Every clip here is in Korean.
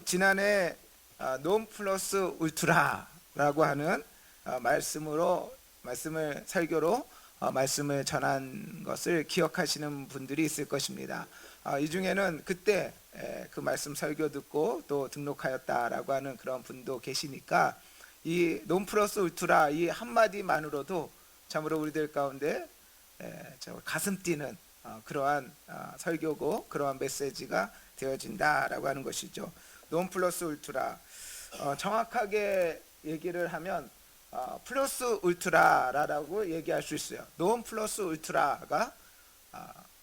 지난해 논 플러스 울트라라고 하는 말씀을 설교로 말씀을 전한 것을 기억하시는 분들이 있을 것입니다. 이 중에는 그때 그 말씀 설교 듣고 또 등록하였다라고 하는 그런 분도 계시니까 이 논 플러스 울트라 이 한마디만으로도 참으로 우리들 가운데 가슴 뛰는 그러한 설교고 그러한 메시지가 되어진다라고 하는 것이죠. 논 플러스 울트라, 정확하게 얘기를 하면 플러스 울트라라고 얘기할 수 있어요. 논 플러스 울트라가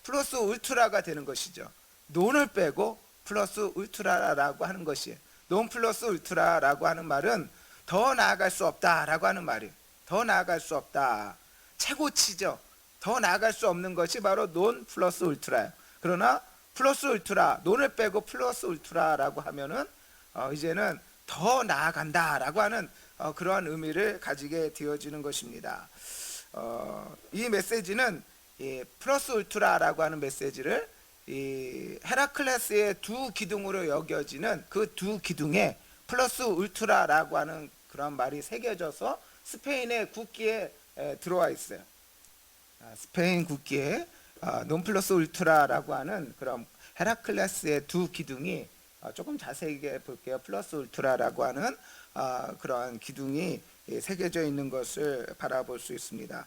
플러스 울트라가 되는 것이죠. 논을 빼고 플러스 울트라라고 하는 것이에요. 논 플러스 울트라라고 하는 말은 더 나아갈 수 없다라고 하는 말이에요. 더 나아갈 수 없다, 최고치죠. 더 나아갈 수 없는 것이 바로 논 플러스 울트라예요. 그러나 플러스 울트라, 논을 빼고 플러스 울트라라고 하면은 이제는 더 나아간다라고 하는 그러한 의미를 가지게 되어지는 것입니다. 이 메시지는 이 플러스 울트라라고 하는 메시지를 이 헤라클레스의 두 기둥으로 여겨지는 그 두 기둥에 플러스 울트라라고 하는 그런 말이 새겨져서 스페인의 국기에 들어와 있어요. 스페인 국기에 논 플러스 울트라라고 하는 그런 헤라클레스의 두 기둥이 조금 자세히 볼게요. 플러스 울트라라고 하는 그러한 기둥이 새겨져 있는 것을 바라볼 수 있습니다.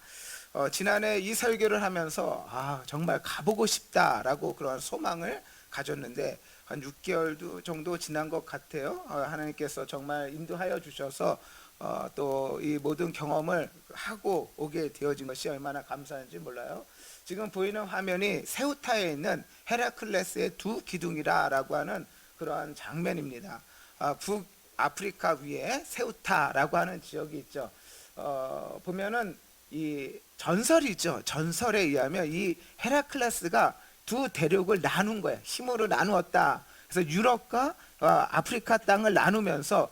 지난해 이 설교를 하면서 정말 가보고 싶다라고 그런 소망을 가졌는데 한 6개월 정도 지난 것 같아요. 하나님께서 정말 인도하여 주셔서 또 이 모든 경험을 하고 오게 되어진 것이 얼마나 감사한지 몰라요. 지금 보이는 화면이 세우타에 있는 헤라클레스의 두 기둥이라고 하는 그러한 장면입니다. 북아프리카 위에 세우타라고 하는 지역이 있죠. 보면은 이 전설이죠. 전설에 의하면 이 헤라클레스가 두 대륙을 나눈 거예요. 힘으로 나누었다. 그래서 유럽과 아프리카 땅을 나누면서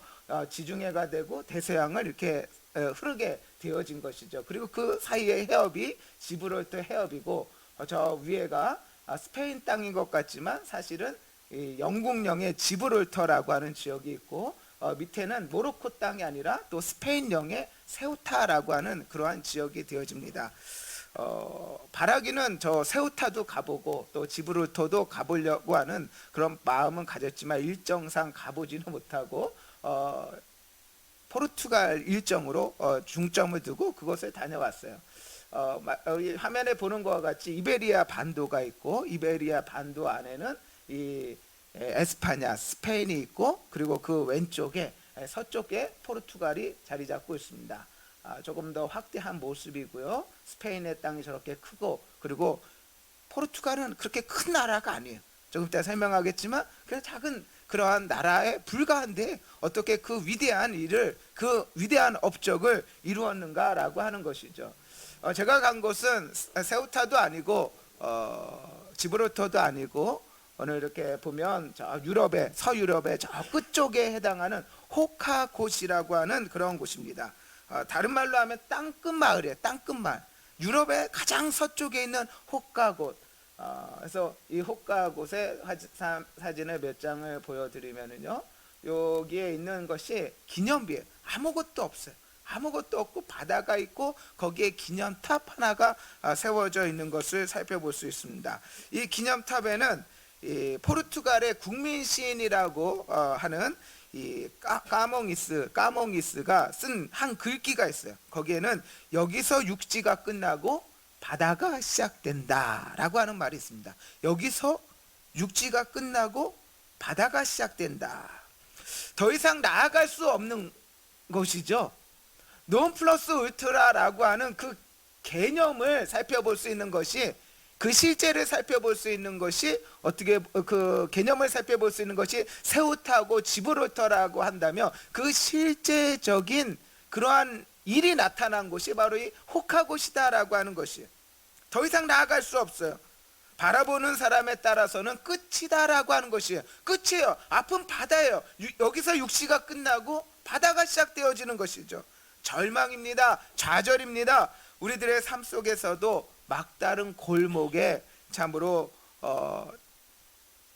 지중해가 되고 대서양을 이렇게 흐르게 되어진 것이죠. 그리고 그 사이의 해협이 지브롤터 해협이고 저 위에가 스페인 땅인 것 같지만 사실은 영국령의 지브롤터라고 하는 지역이 있고 밑에는 모로코 땅이 아니라 또 스페인령의 세우타라고 하는 그러한 지역이 되어집니다. 바라기는 저 세우타도 가보고 또 지브롤터도 가보려고 하는 그런 마음은 가졌지만 일정상 가보지는 못하고 포르투갈 일정으로 중점을 두고 그곳을 다녀왔어요. 화면에 보는 것과 같이 이베리아 반도가 있고 이베리아 반도 안에는 이 에스파냐, 스페인이 있고 그리고 그 왼쪽에 서쪽에 포르투갈이 자리 잡고 있습니다. 조금 더 확대한 모습이고요. 스페인의 땅이 저렇게 크고 그리고 포르투갈은 그렇게 큰 나라가 아니에요. 조금 이따 설명하겠지만 그냥 작은 그러한 나라에 불과한데 어떻게 그 위대한 일을, 그 위대한 업적을 이루었는가라고 하는 것이죠. 제가 간 곳은 세우타도 아니고 지브롤터도 아니고 오늘 이렇게 보면 저 유럽의 서유럽의 저 끝쪽에 해당하는 호카곳이라고 하는 그런 곳입니다. 다른 말로 하면 땅끝 마을이에요. 땅끝 마을. 유럽의 가장 서쪽에 있는 호카곳. 그래서 이 호카곳의 사진을 몇 장을 보여드리면요, 여기에 있는 것이 기념비예요. 아무것도 없어요. 아무것도 없고 바다가 있고 거기에 기념탑 하나가 세워져 있는 것을 살펴볼 수 있습니다. 이 기념탑에는 이 포르투갈의 국민 시인이라고 하는 이 까몽이스가 쓴 한 글귀가 있어요. 거기에는 여기서 육지가 끝나고 바다가 시작된다라고 하는 말이 있습니다. 여기서 육지가 끝나고 바다가 시작된다. 더 이상 나아갈 수 없는 것이죠. 논 플러스 울트라라고 하는 그 개념을 살펴볼 수 있는 것이, 그 실제를 살펴볼 수 있는 것이, 어떻게 그 개념을 살펴볼 수 있는 것이 세우타고 지브롤터라고 한다면 그 실제적인 그러한 일이 나타난 곳이 바로 이 호카곳이다라고 하는 것이에요. 더 이상 나아갈 수 없어요. 바라보는 사람에 따라서는 끝이다라고 하는 것이에요. 끝이에요. 앞은 바다예요. 여기서 육시가 끝나고 바다가 시작되어지는 것이죠. 절망입니다. 좌절입니다. 우리들의 삶 속에서도 막다른 골목에 참으로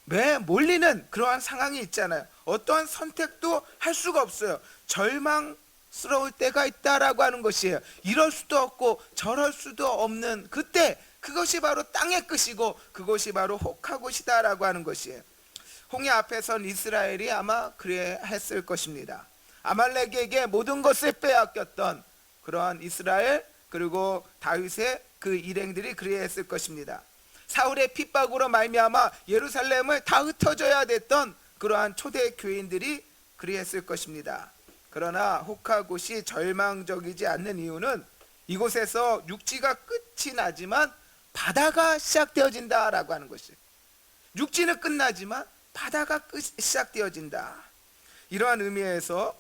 몰리는 그러한 상황이 있잖아요. 어떠한 선택도 할 수가 없어요. 절망스러울 때가 있다라고 하는 것이에요. 이럴 수도 없고 저럴 수도 없는 그때, 그것이 바로 땅의 끝이고 그것이 바로 혹하곳이다라고 하는 것이에요. 홍해 앞에 선 이스라엘이 아마 그래 했을 것입니다. 아말렉에게 모든 것을 빼앗겼던 그러한 이스라엘, 그리고 다윗의 그 일행들이 그리했을 것입니다. 사울의 핍박으로 말미암아 예루살렘을 다 흩어져야 됐던 그러한 초대 교인들이 그리했을 것입니다. 그러나 혹하곳이 절망적이지 않는 이유는 이곳에서 육지가 끝이 나지만 바다가 시작되어진다라고 하는 것이에요. 육지는 끝나지만 바다가 시작되어진다. 이러한 의미에서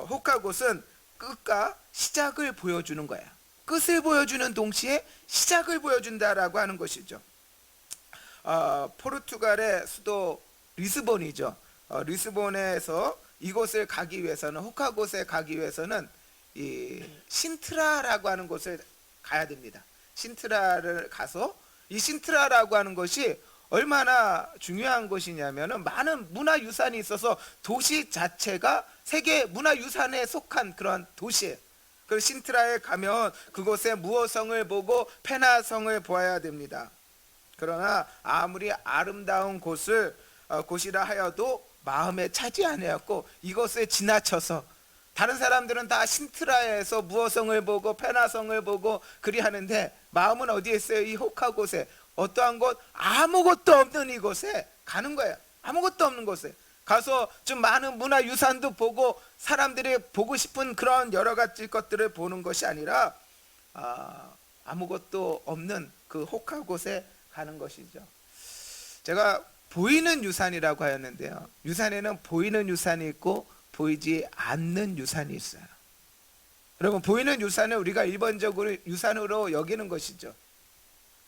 혹하곳은 끝과 시작을 보여주는 거예요. 끝을 보여주는 동시에 시작을 보여준다라고 하는 것이죠. 포르투갈의 수도 리스본이죠. 리스본에서 이곳을 가기 위해서는, 혹하곳에 가기 위해서는 이 신트라라고 하는 곳을 가야 됩니다. 신트라를 가서, 이 신트라라고 하는 것이 얼마나 중요한 곳이냐면은 많은 문화유산이 있어서 도시 자체가 세계 문화유산에 속한 그런 도시예요. 그 신트라에 가면 그곳의 무어성을 보고 페나성을 보아야 됩니다. 그러나 아무리 아름다운 곳이라 하여도 마음에 차지 아니었고 이것을 지나쳐서, 다른 사람들은 다 신트라에서 무어성을 보고 페나성을 보고 그리하는데 마음은 어디에 있어요? 이 혹하곳에, 어떠한 곳? 아무것도 없는 이곳에 가는 거예요. 아무것도 없는 곳에 가서 좀 많은 문화유산도 보고 사람들이 보고 싶은 그런 여러 가지 것들을 보는 것이 아니라 아무것도 없는 그 혹하곳에 가는 것이죠. 제가 보이는 유산이라고 하였는데요, 유산에는 보이는 유산이 있고 보이지 않는 유산이 있어요. 여러분, 보이는 유산을 우리가 일반적으로 유산으로 여기는 것이죠.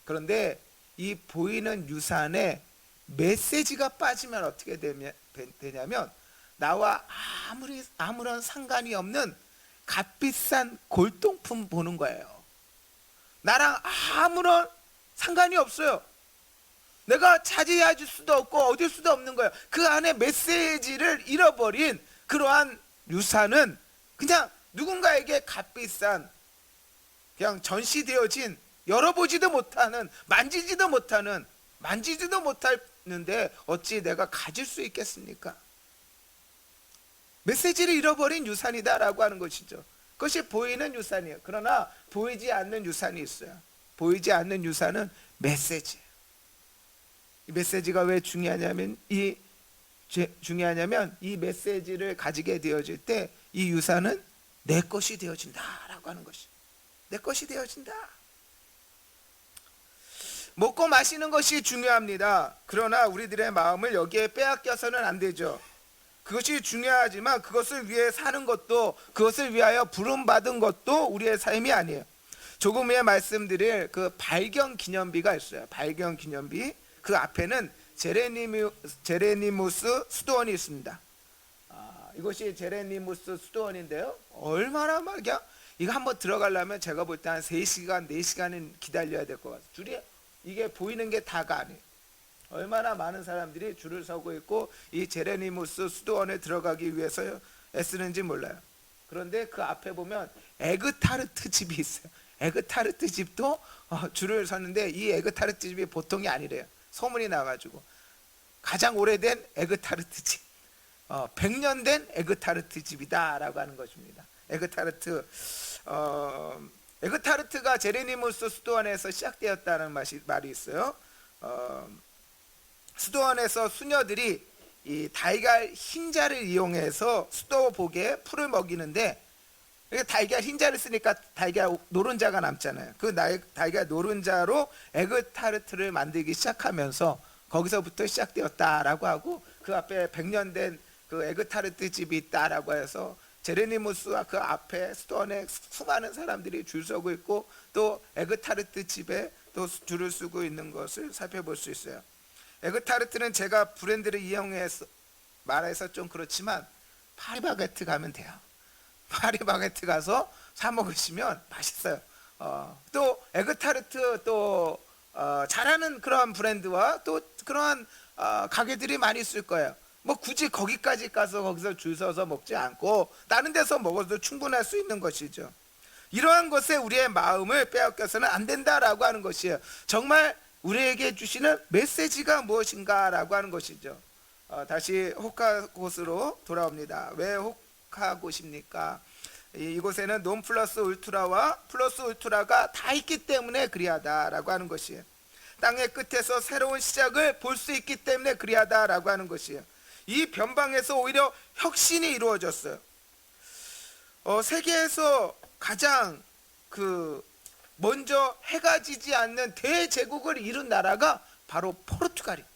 그런데 이 보이는 유산에 메시지가 빠지면 어떻게 되냐면 나와 아무런 상관이 없는 값비싼 골동품 보는 거예요. 나랑 아무런 상관이 없어요. 내가 차지할 수도 없고 얻을 수도 없는 거예요. 그 안에 메시지를 잃어버린 그러한 유산은 그냥 누군가에게 값비싼, 그냥 전시되어진, 열어보지도 못하는, 만지지도 못하는데 어찌 내가 가질 수 있겠습니까? 메시지를 잃어버린 유산이다라고 하는 것이죠. 그것이 보이는 유산이에요. 그러나 보이지 않는 유산이 있어요. 보이지 않는 유산은 메시지예요. 이 메시지가 왜 중요하냐면 이 메시지를 가지게 되어질 때 이 유산은 내 것이 되어진다라고 하는 것이, 내 것이 되어진다. 먹고 마시는 것이 중요합니다. 그러나 우리들의 마음을 여기에 빼앗겨서는 안 되죠. 그것이 중요하지만 그것을 위해 사는 것도, 그것을 위하여 부름받은 것도 우리의 삶이 아니에요. 조금 후에 말씀드릴 그 발견 기념비가 있어요. 발견 기념비. 그 앞에는 제레니무스 수도원이 있습니다. 이것이 제레니무스 수도원인데요, 얼마나 그냥 이거 한번 들어가려면 제가 볼 때 한 3시간 4시간은 기다려야 될 것 같아요. 줄이, 이게 보이는 게 다가 아니에요. 얼마나 많은 사람들이 줄을 서고 있고 이 제레니무스 수도원에 들어가기 위해서 애쓰는지 몰라요. 그런데 그 앞에 보면 에그타르트 집이 있어요. 에그타르트 집도 줄을 섰는데 이 에그타르트 집이 보통이 아니래요. 소문이 나가지고 가장 오래된 에그타르트 집, 100년 된 에그타르트 집이다라고 하는 것입니다. 에그타르트가 제레니무스 수도원에서 시작되었다는 말이 있어요. 수도원에서 수녀들이 이 달걀 흰자를 이용해서 수도복에 풀을 먹이는데, 달걀 흰자를 쓰니까 달걀 노른자가 남잖아요. 그 달걀 노른자로 에그타르트를 만들기 시작하면서 거기서부터 시작되었다라고 하고, 그 앞에 100년 된 그 에그타르트 집이 있다라고 해서 제레니무스와 그 앞에 수도원에 수많은 사람들이 줄 서고 있고 또 에그타르트 집에 또 줄을 서고 있는 것을 살펴볼 수 있어요. 에그타르트는 제가 브랜드를 이용해서 말해서 좀 그렇지만 파리바게트 가면 돼요. 파리바게트 가서 사 먹으시면 맛있어요. 또 에그타르트 또 잘하는 그러한 브랜드와 또 그러한 가게들이 많이 있을 거예요. 뭐 굳이 거기까지 가서 거기서 줄 서서 먹지 않고 다른 데서 먹어도 충분할 수 있는 것이죠. 이러한 것에 우리의 마음을 빼앗겨서는 안 된다라고 하는 것이에요. 정말 우리에게 주시는 메시지가 무엇인가라고 하는 것이죠. 다시 호카곳으로 돌아옵니다. 왜 호카곳입니까? 이곳에는 논 플러스 울트라와 플러스 울트라가 다 있기 때문에 그리하다라고 하는 것이에요. 땅의 끝에서 새로운 시작을 볼 수 있기 때문에 그리하다라고 하는 것이에요. 이 변방에서 오히려 혁신이 이루어졌어요. 세계에서 가장 먼저 해가 지지 않는 대제국을 이룬 나라가 바로 포르투갈이에요.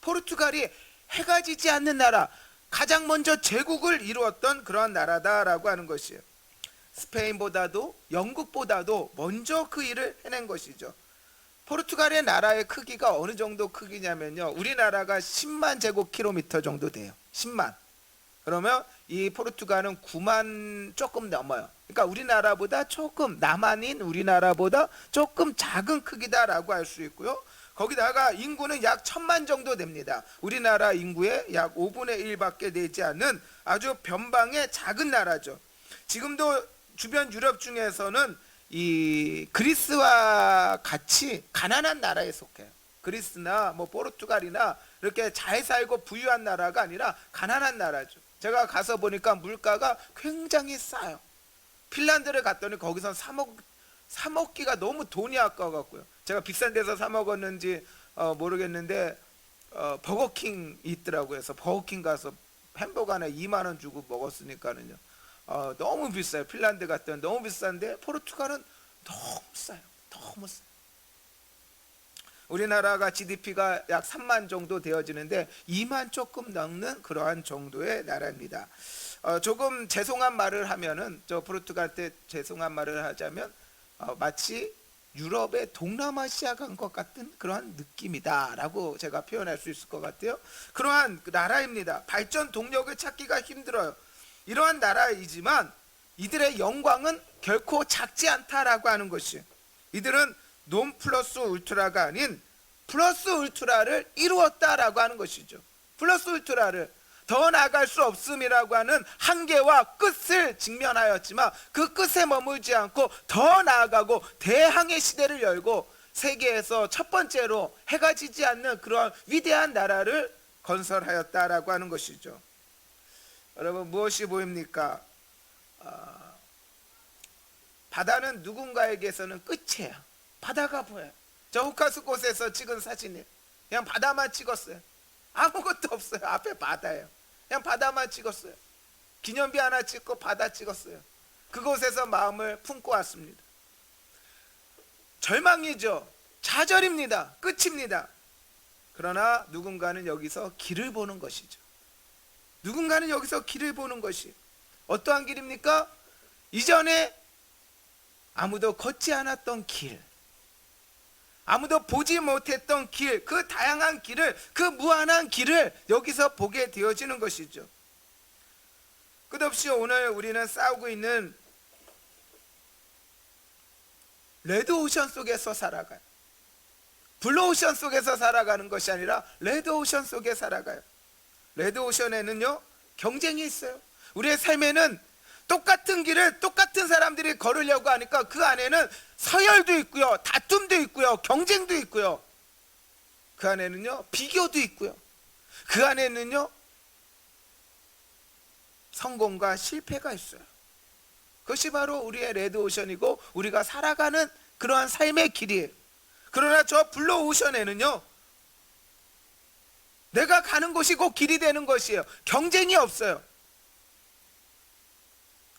포르투갈이 해가 지지 않는 나라, 가장 먼저 제국을 이루었던 그러한 나라다라고 하는 것이에요. 스페인보다도 영국보다도 먼저 그 일을 해낸 것이죠. 포르투갈의 나라의 크기가 어느 정도 크기냐면요, 우리나라가 10만 제곱킬로미터 정도 돼요. 10만. 그러면 이 포르투갈은 9만 조금 넘어요. 그러니까 우리나라보다 조금, 남한인 우리나라보다 조금 작은 크기다라고 할 수 있고요. 거기다가 인구는 약 1000만 정도 됩니다. 우리나라 인구의 약 5분의 1밖에 되지 않는 아주 변방의 작은 나라죠. 지금도 주변 유럽 중에서는 이 그리스와 같이 가난한 나라에 속해요. 그리스나 뭐 포르투갈이나 이렇게 잘 살고 부유한 나라가 아니라 가난한 나라죠. 제가 가서 보니까 물가가 굉장히 싸요. 핀란드를 갔더니 거기선 사 먹기가 너무 돈이 아까워갖고요. 제가 비싼 데서 사 먹었는지 모르겠는데 버거킹이 있더라고요. 그래서 버거킹 가서 햄버거 하나 2만 원 주고 먹었으니까는요. 너무 비싸요. 핀란드 갔더니 너무 비싼데 포르투갈은 너무 싸요. 너무 싸요. 우리나라가 GDP가 약 3만 정도 되어지는데 2만 조금 넘는 그러한 정도의 나라입니다. 조금 죄송한 말을 하면은, 저 포르투갈 때 죄송한 말을 하자면 마치 유럽의 동남아시아 간 것 같은 그러한 느낌이다라고 제가 표현할 수 있을 것 같아요. 그러한 나라입니다. 발전 동력을 찾기가 힘들어요. 이러한 나라이지만 이들의 영광은 결코 작지 않다라고 하는 것이, 이들은 논 플러스 울트라가 아닌 플러스 울트라를 이루었다라고 하는 것이죠. 플러스 울트라를, 더 나아갈 수 없음이라고 하는 한계와 끝을 직면하였지만 그 끝에 머물지 않고 더 나아가고 대항해 시대를 열고 세계에서 첫 번째로 해가 지지 않는 그러한 위대한 나라를 건설하였다라고 하는 것이죠. 여러분, 무엇이 보입니까? 바다는 누군가에게서는 끝이에요. 바다가 보여요. 저 호카스곳에서 찍은 사진이에요. 그냥 바다만 찍었어요. 아무것도 없어요. 앞에 바다예요. 그냥 바다만 찍었어요. 기념비 하나 찍고 바다 찍었어요. 그곳에서 마음을 품고 왔습니다. 절망이죠. 좌절입니다. 끝입니다. 그러나 누군가는 여기서 길을 보는 것이죠. 누군가는 여기서 길을 보는 것이 어떠한 길입니까? 이전에 아무도 걷지 않았던 길, 아무도 보지 못했던 길, 그 다양한 길을, 그 무한한 길을 여기서 보게 되어지는 것이죠. 끝없이 오늘 우리는 싸우고 있는 레드오션 속에서 살아가요. 블루오션 속에서 살아가는 것이 아니라 레드오션 속에 살아가요. 레드오션에는요, 경쟁이 있어요. 우리의 삶에는 똑같은 길을 똑같은 사람들이 걸으려고 하니까 그 안에는 서열도 있고요, 다툼도 있고요, 경쟁도 있고요, 그 안에는요 비교도 있고요, 그 안에는요 성공과 실패가 있어요. 그것이 바로 우리의 레드오션이고 우리가 살아가는 그러한 삶의 길이에요. 그러나 저 블루오션에는요 내가 가는 곳이 곧 길이 되는 것이에요. 경쟁이 없어요.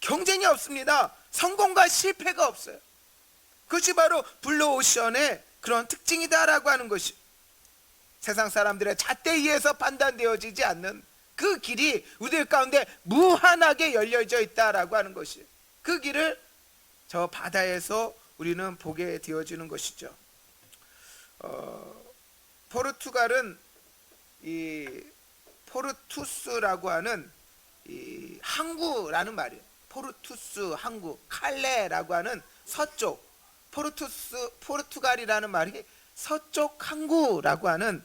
경쟁이 없습니다. 성공과 실패가 없어요. 그것이 바로 블루오션의 그런 특징이다라고 하는 것이, 세상 사람들의 잣대에 의해서 판단되어지지 않는 그 길이 우리들 가운데 무한하게 열려져 있다라고 하는 것이, 그 길을 저 바다에서 우리는 보게 되어지는 것이죠. 포르투갈은 이 포르투스라고 하는 이 항구라는 말이에요. 포르투스 항구, 칼레라고 하는 서쪽, 포르투갈이라는 말이 서쪽 항구라고 하는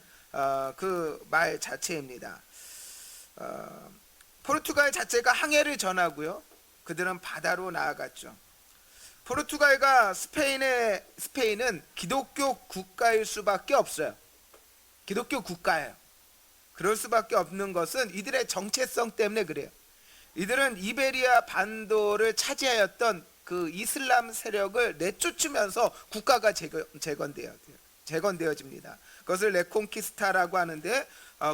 그 말 자체입니다. 포르투갈 자체가 항해를 전하고요. 그들은 바다로 나아갔죠. 포르투갈과 스페인은 기독교 국가일 수밖에 없어요. 기독교 국가예요. 그럴 수밖에 없는 것은 이들의 정체성 때문에 그래요. 이들은 이베리아 반도를 차지하였던 그 이슬람 세력을 내쫓으면서 국가가 재건되어집니다. 그것을 레콘키스타라고 하는데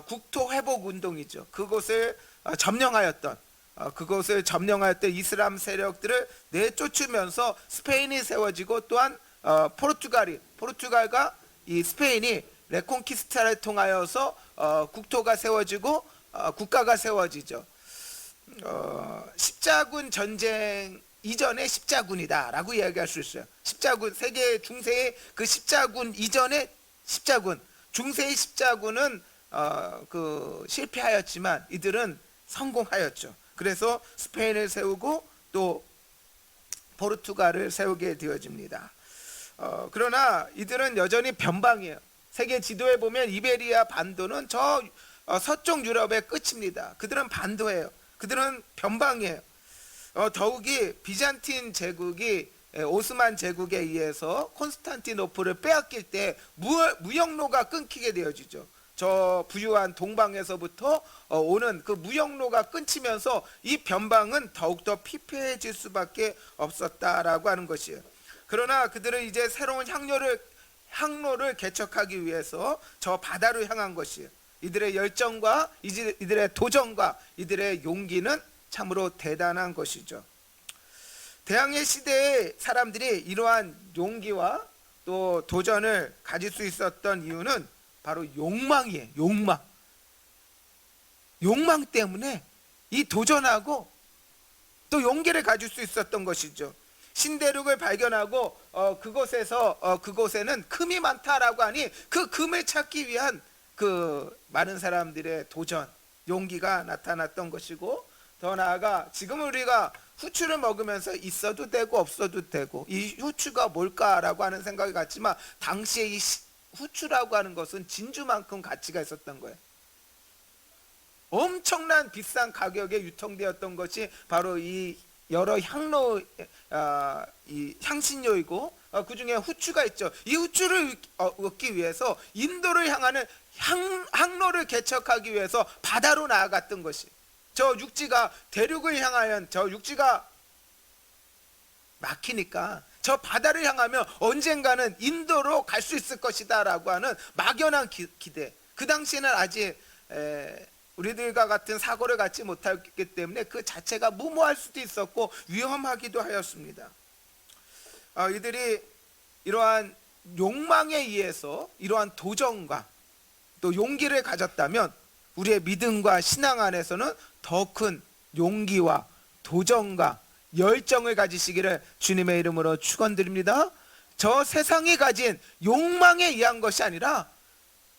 국토 회복 운동이죠. 그곳을 점령하였던 이슬람 세력들을 내쫓으면서 스페인이 세워지고 또한 포르투갈과 이 스페인이 레콘키스타를 통하여서 국토가 세워지고 국가가 세워지죠. 십자군 전쟁 이전의 십자군이다라고 이야기할 수 있어요. 십자군, 세계 중세의 그 십자군 이전의 십자군, 중세의 십자군은 그 실패하였지만 이들은 성공하였죠. 그래서 스페인을 세우고 또 포르투갈을 세우게 되어집니다. 그러나 이들은 여전히 변방이에요. 세계 지도에 보면 이베리아 반도는 저 서쪽 유럽의 끝입니다. 그들은 반도예요. 그들은 변방이에요. 더욱이 비잔틴 제국이 오스만 제국에 의해서 콘스탄티노플을 빼앗길 때 무역로가 끊기게 되어지죠. 저 부유한 동방에서부터 오는 그 무역로가 끊기면서 이 변방은 더욱더 피폐해질 수밖에 없었다라고 하는 것이에요. 그러나 그들은 이제 새로운 항로를 개척하기 위해서 저 바다로 향한 것이에요. 이들의 열정과 이들의 도전과 이들의 용기는 참으로 대단한 것이죠. 대항해 시대의 사람들이 이러한 용기와 또 도전을 가질 수 있었던 이유는 바로 욕망이에요. 욕망 때문에 이 도전하고 또 용기를 가질 수 있었던 것이죠. 신대륙을 발견하고 그곳에는 금이 많다라고 하니 그 금을 찾기 위한 그 많은 사람들의 도전, 용기가 나타났던 것이고, 더 나아가 지금 우리가 후추를 먹으면서 있어도 되고 없어도 되고 이 후추가 뭘까라고 하는 생각이 같지만 당시에 이 후추라고 하는 것은 진주만큼 가치가 있었던 거예요. 엄청난 비싼 가격에 유통되었던 것이 바로 이 여러 이 향신료이고 그 중에 후추가 있죠. 이 후추를 얻기 위해서 인도를 향하는 항로를 개척하기 위해서 바다로 나아갔던 것이, 저 육지가 대륙을 향하여 저 육지가 막히니까 저 바다를 향하면 언젠가는 인도로 갈 수 있을 것이다 라고 하는 막연한 기대. 그 당시에는 아직 우리들과 같은 사고를 갖지 못했기 때문에 그 자체가 무모할 수도 있었고 위험하기도 하였습니다. 이들이 이러한 욕망에 의해서 이러한 도전과 또 용기를 가졌다면 우리의 믿음과 신앙 안에서는 더 큰 용기와 도전과 열정을 가지시기를 주님의 이름으로 축원드립니다. 저 세상이 가진 욕망에 의한 것이 아니라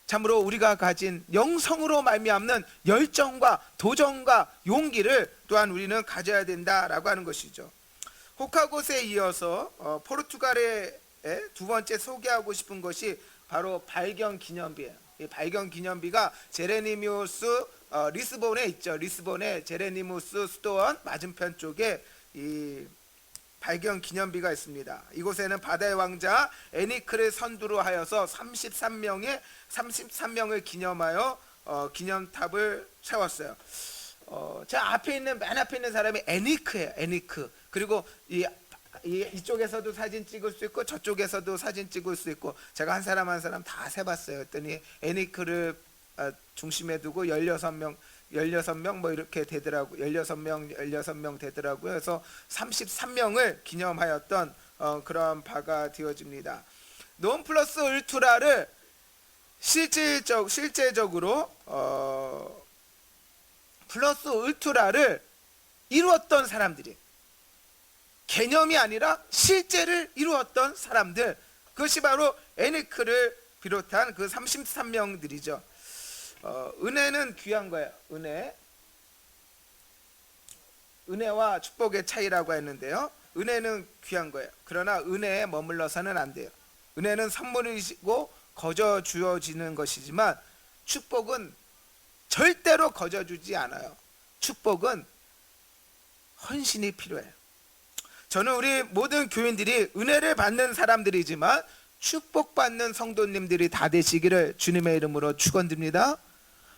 참으로 우리가 가진 영성으로 말미암는 열정과 도전과 용기를 또한 우리는 가져야 된다라고 하는 것이죠. 호카곳에 이어서 포르투갈의 두 번째 소개하고 싶은 것이 바로 발견 기념비예요. 이 발견 기념비가 제레니미우스 리스본에 있죠. 리스본의 제레니무스 수도원 맞은편 쪽에 이 발견 기념비가 있습니다. 이곳에는 바다의 왕자 에니크를 선두로 하여서 33명을 기념하여 기념탑을 세웠어요. 제 앞에 있는 맨 앞에 있는 사람이 에니크예요. 에니크. 그리고 이쪽에서도 사진 찍을 수 있고 저쪽에서도 사진 찍을 수 있고, 제가 한 사람 한 사람 다 세봤어요. 그랬더니 에니크를 중심에 두고 16명 뭐 이렇게 되더라고. 16명 되더라고요. 그래서 33명을 기념하였던 그런 바가 되어집니다. 논 플러스 울트라를 실제적으로 플러스 울트라를 이루었던 사람들이, 개념이 아니라 실제를 이루었던 사람들, 그것이 바로 에니크를 비롯한 그 33명들이죠. 은혜는 귀한 거예요. 은혜와 축복의 차이라고 했는데요. 은혜는 귀한 거예요. 그러나 은혜에 머물러서는 안 돼요. 은혜는 선물이시고 거저 주어지는 것이지만 축복은 절대로 거저 주지 않아요. 축복은 헌신이 필요해요. 저는 우리 모든 교인들이 은혜를 받는 사람들이지만 축복받는 성도님들이 다 되시기를 주님의 이름으로 축원드립니다.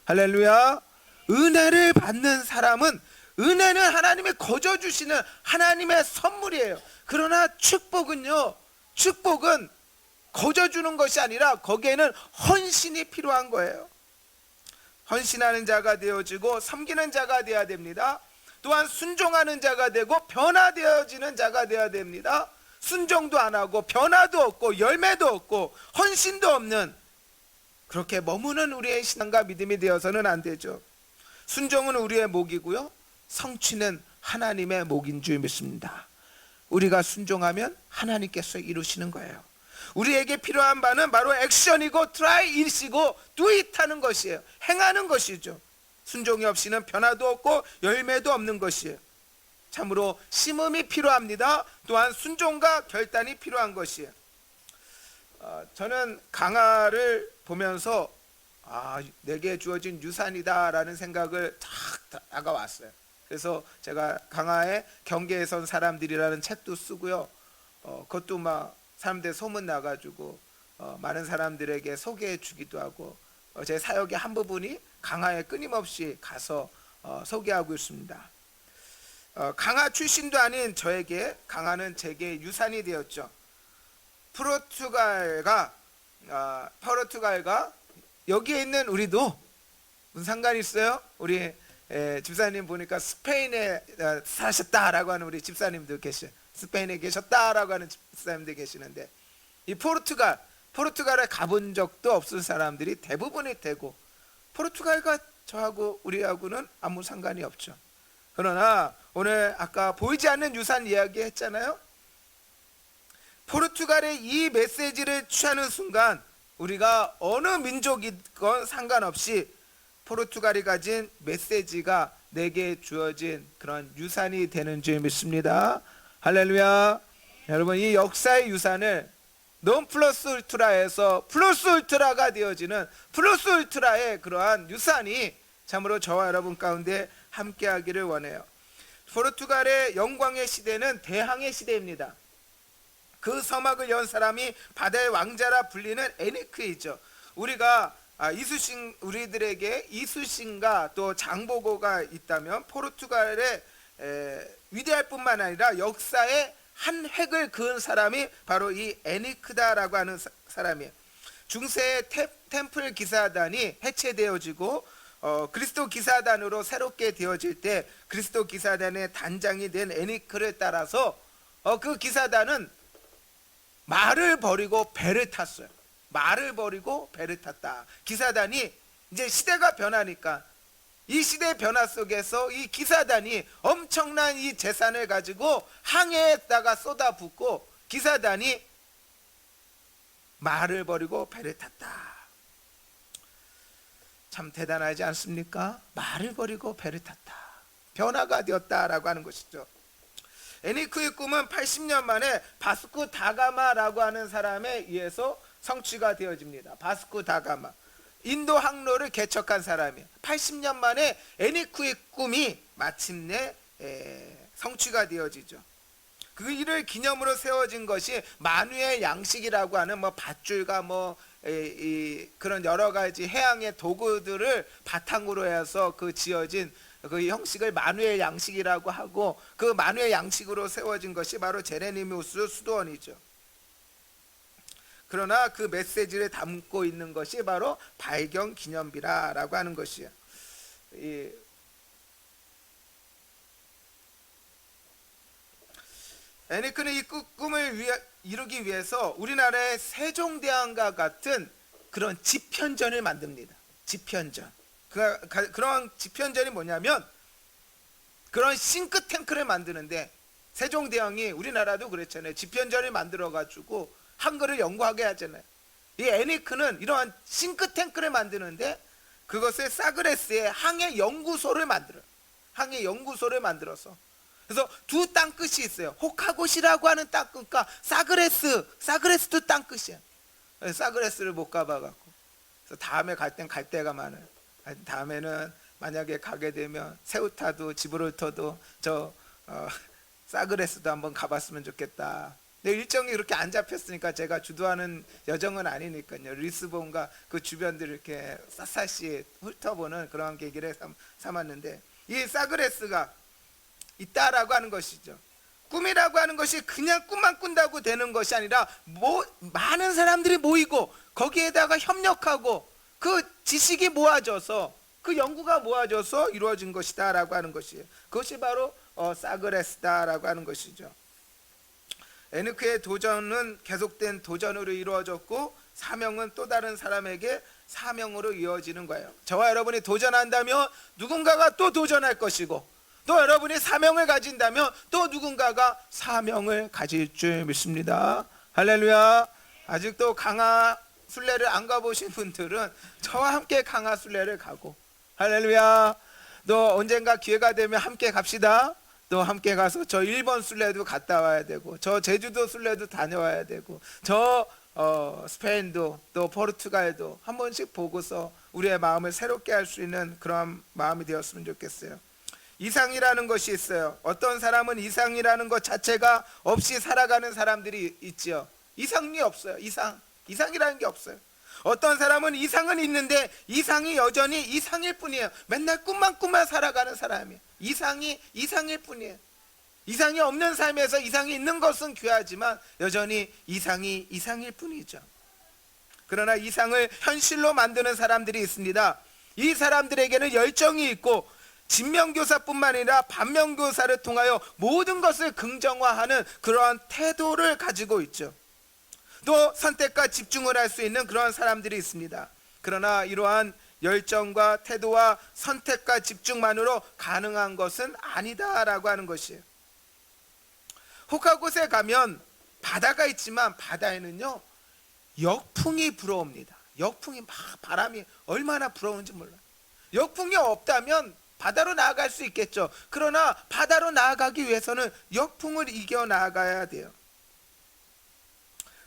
할렐루야. 은혜를 받는 사람은, 은혜는 하나님이 거저 주시는 하나님의 선물이에요. 그러나 축복은요, 축복은 거저 주는 것이 아니라 거기에는 헌신이 필요한 거예요. 헌신하는 자가 되어지고 섬기는 자가 되어야 됩니다. 또한 순종하는 자가 되고 변화되어지는 자가 되어야 됩니다. 순종도 안 하고 변화도 없고 열매도 없고 헌신도 없는, 그렇게 머무는 우리의 신앙과 믿음이 되어서는 안 되죠. 순종은 우리의 목이고요, 성취는 하나님의 목인 줄 믿습니다. 우리가 순종하면 하나님께서 이루시는 거예요. 우리에게 필요한 바는 바로 액션이고 try it이고 do it 하는 것이에요. 행하는 것이죠. 순종이 없이는 변화도 없고 열매도 없는 것이에요. 참으로 심음이 필요합니다. 또한 순종과 결단이 필요한 것이에요. 저는 강화를 보면서 내게 주어진 유산이다 라는 생각을 탁 다가왔어요. 그래서 제가 강화에 경계에 선 사람들이라는 책도 쓰고요, 그것도 막 사람들 소문 나가지고 많은 사람들에게 소개해 주기도 하고, 제 사역의 한 부분이 강화에 끊임없이 가서 소개하고 있습니다. 강화 출신도 아닌 저에게 강화는 제게 유산이 되었죠. 포르투갈과 여기에 있는 우리도 무슨 상관이 있어요? 우리 집사님 보니까 스페인에 사셨다라고 하는 우리 집사님도 계셔요. 스페인에 계셨다라고 하는 집사님들 계시는데, 이 포르투갈에 가본 적도 없을 사람들이 대부분이 되고, 포르투갈과 저하고 우리하고는 아무 상관이 없죠. 그러나 오늘 아까 보이지 않는 유산 이야기 했잖아요. 포르투갈의 이 메시지를 취하는 순간 우리가 어느 민족이건 상관없이 포르투갈이 가진 메시지가 내게 주어진 그런 유산이 되는 줄 믿습니다. 할렐루야. 여러분, 이 역사의 유산을 non 플러스 울트라에서 플러스 울트라가 되어지는 플러스 울트라의 그러한 유산이 참으로 저와 여러분 가운데 함께하기를 원해요. 포르투갈의 영광의 시대는 대항해 시대입니다. 그 서막을 연 사람이 바다의 왕자라 불리는 에니크이죠. 우리가 우리들에게 이수신과 또 장보고가 있다면 포르투갈의 위대할 뿐만 아니라 역사의 한 획을 그은 사람이 바로 이 에니크다라고 하는 사람이에요. 중세의 템플 기사단이 해체되어지고 그리스도 기사단으로 새롭게 되어질 때 그리스도 기사단의 단장이 된 에니크를 따라서 그 기사단은 말을 버리고 배를 탔어요. 말을 버리고 배를 탔다. 기사단이 이제 시대가 변하니까 이 시대의 변화 속에서 이 기사단이 엄청난 이 재산을 가지고 항해에다가 쏟아붓고 기사단이 말을 버리고 배를 탔다. 참 대단하지 않습니까? 말을 버리고 배를 탔다. 변화가 되었다라고 하는 것이죠. 에니크의 꿈은 80년 만에 바스코 다가마라고 하는 사람에 의해서 성취가 되어집니다. 바스코 다가마, 인도 항로를 개척한 사람이에요. 80년 만에 에니크의 꿈이 마침내 성취가 되어지죠. 그 일을 기념으로 세워진 것이 만유의 양식이라고 하는 밧줄과 그런 여러 가지 해양의 도구들을 바탕으로 해서 그 지어진 그 형식을 만유의 양식이라고 하고, 그 만유의 양식으로 세워진 것이 바로 제레니미우스 수도원이죠. 그러나 그 메시지를 담고 있는 것이 바로 발견 기념비라라고 하는 것이에요. 에니크는 이 꿈을 이루기 위해서 우리나라의 세종대왕과 같은 그런 집현전을 만듭니다. 집현전. 그런 집현전이 뭐냐면 그런 싱크탱크를 만드는데, 세종대왕이 우리나라도 그랬잖아요. 집현전을 만들어 가지고 한글을 연구하게 하잖아요. 이 에니크는 이러한 싱크탱크를 만드는데 그것을 사그레스의 항해 연구소를 만들어요. 항해 연구소를 만들어서, 그래서 두 땅끝이 있어요. 호카고시라고 하는 땅끝과 사그레스도 땅끝이에요. 사그레스를 못 가봐갖고. 그래서 다음에 갈 땐 갈 데가 많아요. 다음에는 만약에 가게 되면 세우타도 지브롤터도 사그레스도 한번 가봤으면 좋겠다. 근데 일정이 그렇게 안 잡혔으니까 제가 주도하는 여정은 아니니까요. 리스본과 그 주변들 이렇게 샅샅이 훑어보는 그런 계기를 삼았는데, 이 사그레스가 있다라고 하는 것이죠. 꿈이라고 하는 것이 그냥 꿈만 꾼다고 되는 것이 아니라 많은 사람들이 모이고 거기에다가 협력하고 그 지식이 모아져서 그 연구가 모아져서 이루어진 것이다 라고 하는 것이에요. 그것이 바로 사그레스다라고 하는 것이죠. 에노크의 도전은 계속된 도전으로 이루어졌고, 사명은 또 다른 사람에게 사명으로 이어지는 거예요. 저와 여러분이 도전한다면 누군가가 또 도전할 것이고, 또 여러분이 사명을 가진다면 또 누군가가 사명을 가질 줄 믿습니다. 할렐루야. 아직도 강화 순례를 안 가보신 분들은 저와 함께 강화 순례를 가고, 할렐루야. 또 언젠가 기회가 되면 함께 갑시다. 또 함께 가서 저 일본 순례도 갔다 와야 되고, 저 제주도 순례도 다녀와야 되고, 저 스페인도 또 포르투갈도 한 번씩 보고서 우리의 마음을 새롭게 할 수 있는 그런 마음이 되었으면 좋겠어요. 이상이라는 것이 있어요. 어떤 사람은 이상이라는 것 자체가 없이 살아가는 사람들이 있지요. 이상이 없어요. 이상이라는 게 없어요. 어떤 사람은 이상은 있는데 이상이 여전히 이상일 뿐이에요. 맨날 꿈만 살아가는 사람이에요. 이상일 뿐이에요. 이상이 없는 삶에서 이상이 있는 것은 귀하지만 여전히 이상일 뿐이죠. 그러나 이상을 현실로 만드는 사람들이 있습니다. 이 사람들에게는 열정이 있고, 진명교사뿐만 아니라 반면교사를 통하여 모든 것을 긍정화하는 그러한 태도를 가지고 있죠. 또 선택과 집중을 할 수 있는 그러한 사람들이 있습니다. 그러나 이러한 열정과 태도와 선택과 집중만으로 가능한 것은 아니다라고 하는 것이에요. 호카곳에 가면 바다가 있지만 바다에는요 역풍이 불어옵니다. 역풍이 막, 바람이 얼마나 불어오는지 몰라요. 역풍이 없다면 바다로 나아갈 수 있겠죠. 그러나 바다로 나아가기 위해서는 역풍을 이겨 나아가야 돼요.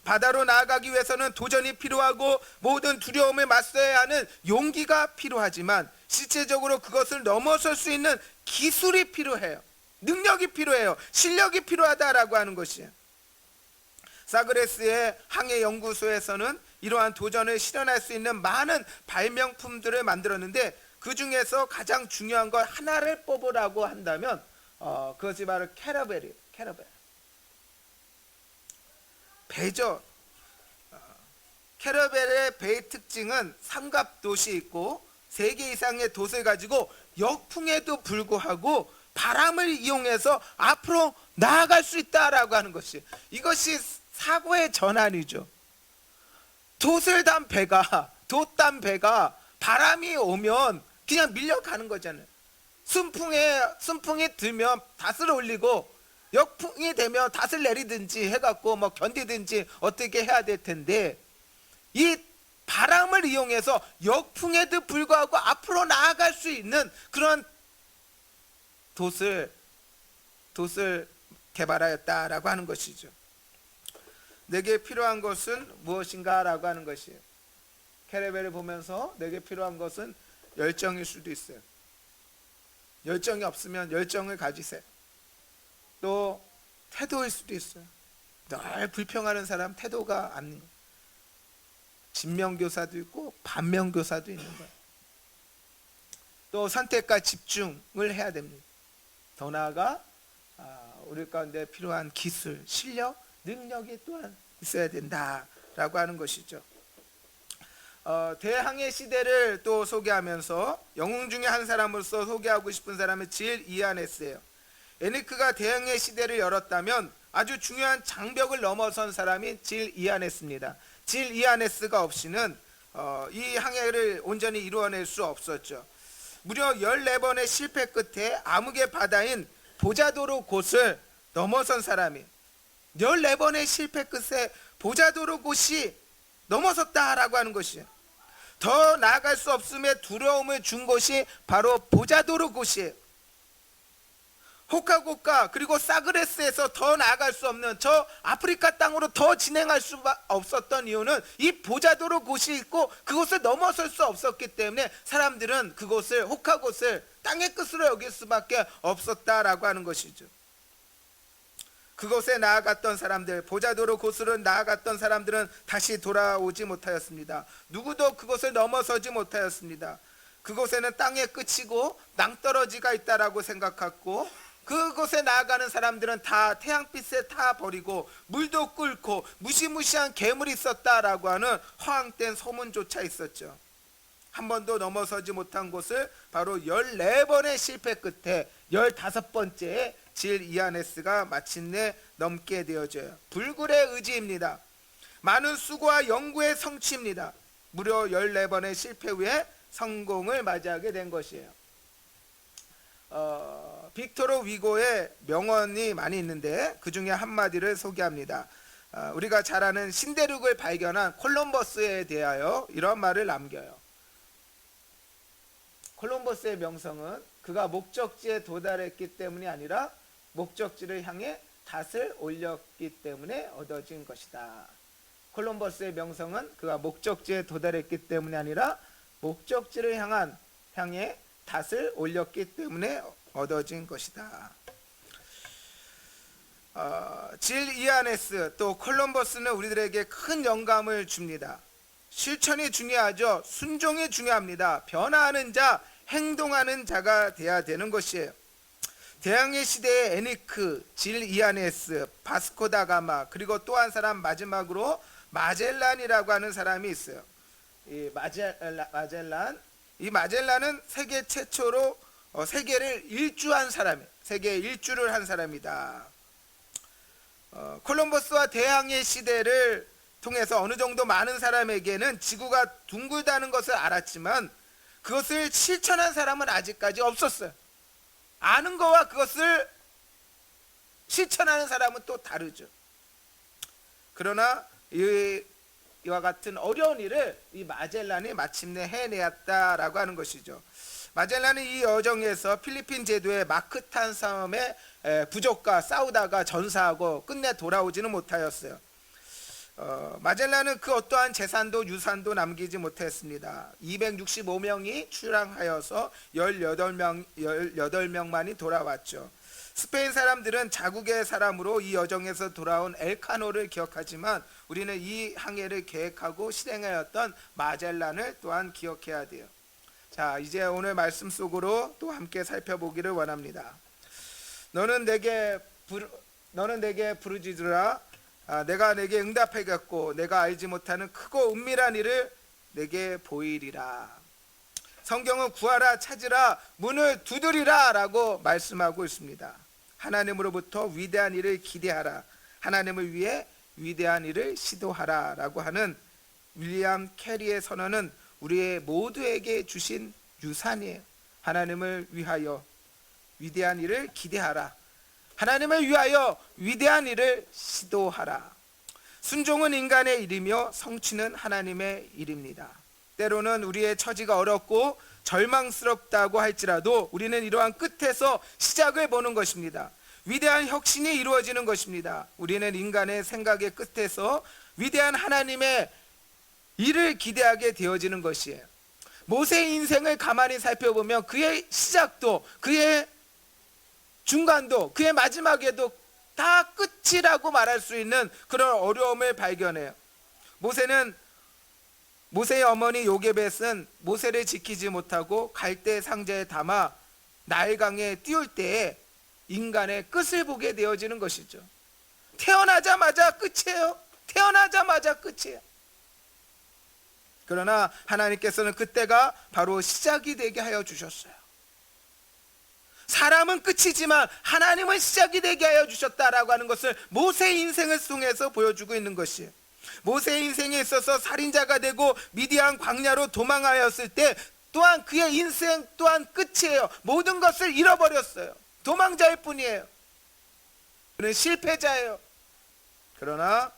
바다로 나아가기 위해서는 도전이 필요하고 모든 두려움에 맞서야 하는 용기가 필요하지만, 실제적으로 그것을 넘어설 수 있는 기술이 필요해요. 능력이 필요해요. 실력이 필요하다라고 하는 것이에요. 사그레스의 항해연구소에서는 이러한 도전을 실현할 수 있는 많은 발명품들을 만들었는데, 그 중에서 가장 중요한 걸 하나를 뽑으라고 한다면 그것이 바로 캐러벨이에요. 배죠. 캐러벨의 배의 특징은 삼각돛이 있고 3개 이상의 돛을 가지고 역풍에도 불구하고 바람을 이용해서 앞으로 나아갈 수 있다라고 하는 것이, 이것이 사고의 전환이죠. 돛을 단 배가 바람이 오면 그냥 밀려가는 거잖아요. 순풍이 들면 닷을 올리고 역풍이 되면 닷을 내리든지 해갖고 뭐 견디든지 어떻게 해야 될 텐데, 이 바람을 이용해서 역풍에도 불구하고 앞으로 나아갈 수 있는 그런 돛을 개발하였다라고 하는 것이죠. 내게 필요한 것은 무엇인가 라고 하는 것이에요. 캐러벨을 보면서 내게 필요한 것은 열정일 수도 있어요. 열정이 없으면 열정을 가지세요. 또 태도일 수도 있어요. 늘 불평하는 사람 태도가 안, 진명교사도 있고 반면교사도 있는 거예요. 또 선택과 집중을 해야 됩니다. 더 나아가 우리 가운데 필요한 기술, 실력, 능력이 또한 있어야 된다라고 하는 것이죠. 대항해 시대를 또 소개하면서 영웅 중에 한 사람으로서 소개하고 싶은 사람은 질 이아네스예요. 에니크가 대항해 시대를 열었다면 아주 중요한 장벽을 넘어선 사람이 질 이아네스입니다. 질 이아네스가 없이는 이 항해를 온전히 이루어낼 수 없었죠. 무려 14번의 실패 끝에 암흑의 바다인 보자도로 곳을 넘어선 사람이, 14번의 실패 끝에 보자도로 곳이 넘어섰다라고 하는 것이에요. 더 나아갈 수 없음에 두려움을 준 곳이 바로 보자도로 곳이에요. 호카고카 그리고 사그레스에서 더 나아갈 수 없는 저 아프리카 땅으로 더 진행할 수 없었던 이유는 이 보자도로 곳이 있고 그곳을 넘어설 수 없었기 때문에 사람들은 그곳을 호카곳을 땅의 끝으로 여길 수밖에 없었다라고 하는 것이죠. 그곳에 나아갔던 사람들, 보자도로 곳으로 나아갔던 사람들은 다시 돌아오지 못하였습니다. 누구도 그곳을 넘어서지 못하였습니다. 그곳에는 땅의 끝이고 낭떠러지가 있다라고 생각했고, 그곳에 나아가는 사람들은 다 태양빛에 타 버리고 물도 끓고 무시무시한 괴물이 있었다라고 하는 허황된 소문조차 있었죠. 한 번도 넘어서지 못한 곳을 바로 14번의 실패 끝에 15번째에 질 이아네스가 마침내 넘게 되어져요. 불굴의 의지입니다. 많은 수고와 연구의 성취입니다. 무려 14번의 실패 후에 성공을 맞이하게 된 것이에요. 빅토르 위고의 명언이 많이 있는데 그 중에 한마디를 소개합니다. 우리가 잘 아는 신대륙을 발견한 콜럼버스에 대하여 이런 말을 남겨요. 콜럼버스의 명성은 그가 목적지에 도달했기 때문이 아니라 목적지를 향해 닷을 올렸기 때문에 얻어진 것이다. 콜럼버스의 명성은 그가 목적지에 도달했기 때문이 아니라 목적지를 향해 닷을 올렸기 때문에 얻어진 것이다. 질 이아네스 또 콜럼버스는 우리들에게 큰 영감을 줍니다. 실천이 중요하죠. 순종이 중요합니다. 변화하는 자, 행동하는 자가 돼야 되는 것이에요. 대항해 시대의 에니크, 질 이아네스, 바스코 다 가마, 그리고 또 한 사람 마지막으로 마젤란이라고 하는 사람이 있어요. 이 마젤란은 세계 최초로 세계를 일주한 사람이에요. 세계 일주를 한 사람이다. 콜럼버스와 대항해 시대를 통해서 어느 정도 많은 사람에게는 지구가 둥글다는 것을 알았지만 그것을 실천한 사람은 아직까지 없었어요. 아는 거와 그것을 실천하는 사람은 또 다르죠. 그러나 이와 같은 어려운 일을 이 마젤란이 마침내 해내었다라고 하는 것이죠. 마젤란은 이 여정에서 필리핀 제도의 마크탄 섬의 부족과 싸우다가 전사하고 끝내 돌아오지는 못하였어요. 마젤란은 그 어떠한 재산도 유산도 남기지 못했습니다. 265명이 출항하여서 18명만이 돌아왔죠. 스페인 사람들은 자국의 사람으로 이 여정에서 돌아온 엘카노를 기억하지만 우리는 이 항해를 계획하고 실행하였던 마젤란을 또한 기억해야 돼요. 자, 이제 오늘 말씀 속으로 또 함께 살펴보기를 원합니다. 너는 내게 부르짖으라. 내가 내게 응답하겠고 내가 알지 못하는 크고 은밀한 일을 내게 보이리라. 성경은 구하라, 찾으라, 문을 두드리라 라고 말씀하고 있습니다. 하나님으로부터 위대한 일을 기대하라. 하나님을 위해 위대한 일을 시도하라 라고 하는 윌리엄 캐리의 선언은 우리의 모두에게 주신 유산이에요. 하나님을 위하여 위대한 일을 기대하라. 하나님을 위하여 위대한 일을 시도하라. 순종은 인간의 일이며 성취는 하나님의 일입니다. 때로는 우리의 처지가 어렵고 절망스럽다고 할지라도 우리는 이러한 끝에서 시작을 보는 것입니다. 위대한 혁신이 이루어지는 것입니다. 우리는 인간의 생각의 끝에서 위대한 하나님의 일을 기대하게 되어지는 것이에요. 모세의 인생을 가만히 살펴보면 그의 시작도 그의 중간도 그의 마지막에도 다 끝이라고 말할 수 있는 그런 어려움을 발견해요. 모세의 어머니 요게벳은 모세를 지키지 못하고 갈대 상자에 담아 나일강에 띄울 때에 인간의 끝을 보게 되어지는 것이죠. 태어나자마자 끝이에요. 태어나자마자 끝이에요. 그러나 하나님께서는 그때가 바로 시작이 되게 하여 주셨어요. 사람은 끝이지만 하나님은 시작이 되게 하여 주셨다라고 하는 것을 모세의 인생을 통해서 보여주고 있는 것이에요. 모세의 인생에 있어서 살인자가 되고 미디안 광야로 도망하였을 때 또한 그의 인생 또한 끝이에요. 모든 것을 잃어버렸어요. 도망자일 뿐이에요. 그는 실패자예요. 그러나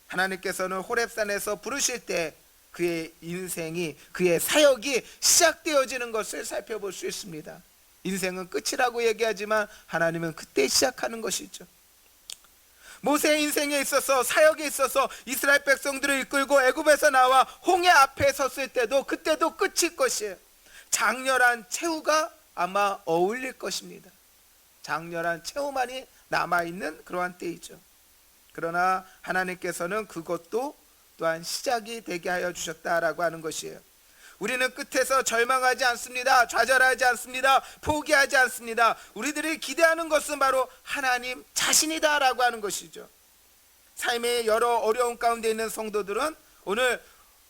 하나님께서는 호렙산에서 부르실 때 그의 인생이 그의 사역이 시작되어지는 것을 살펴볼 수 있습니다. 인생은 끝이라고 얘기하지만 하나님은 그때 시작하는 것이죠. 모세의 인생에 있어서, 사역에 있어서 이스라엘 백성들을 이끌고 애굽에서 나와 홍해 앞에 섰을 때도 그때도 끝일 것이에요. 장렬한 최후가 아마 어울릴 것입니다. 장렬한 최후만이 남아있는 그러한 때이죠. 그러나 하나님께서는 그것도 또한 시작이 되게 하여 주셨다라고 하는 것이에요. 우리는 끝에서 절망하지 않습니다. 좌절하지 않습니다. 포기하지 않습니다. 우리들이 기대하는 것은 바로 하나님 자신이다라고 하는 것이죠. 삶의 여러 어려움 가운데 있는 성도들은 오늘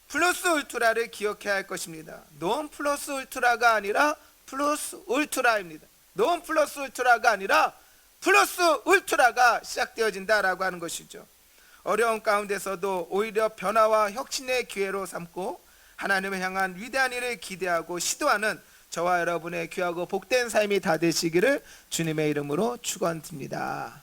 플러스 울트라를 기억해야 할 것입니다. 논 플러스 울트라가 아니라 플러스 울트라입니다. 논 플러스 울트라가 아니라 플러스 울트라가 시작되어진다라고 하는 것이죠. 어려움 가운데서도 오히려 변화와 혁신의 기회로 삼고 하나님을 향한 위대한 일을 기대하고 시도하는 저와 여러분의 귀하고 복된 삶이 다 되시기를 주님의 이름으로 축원드립니다.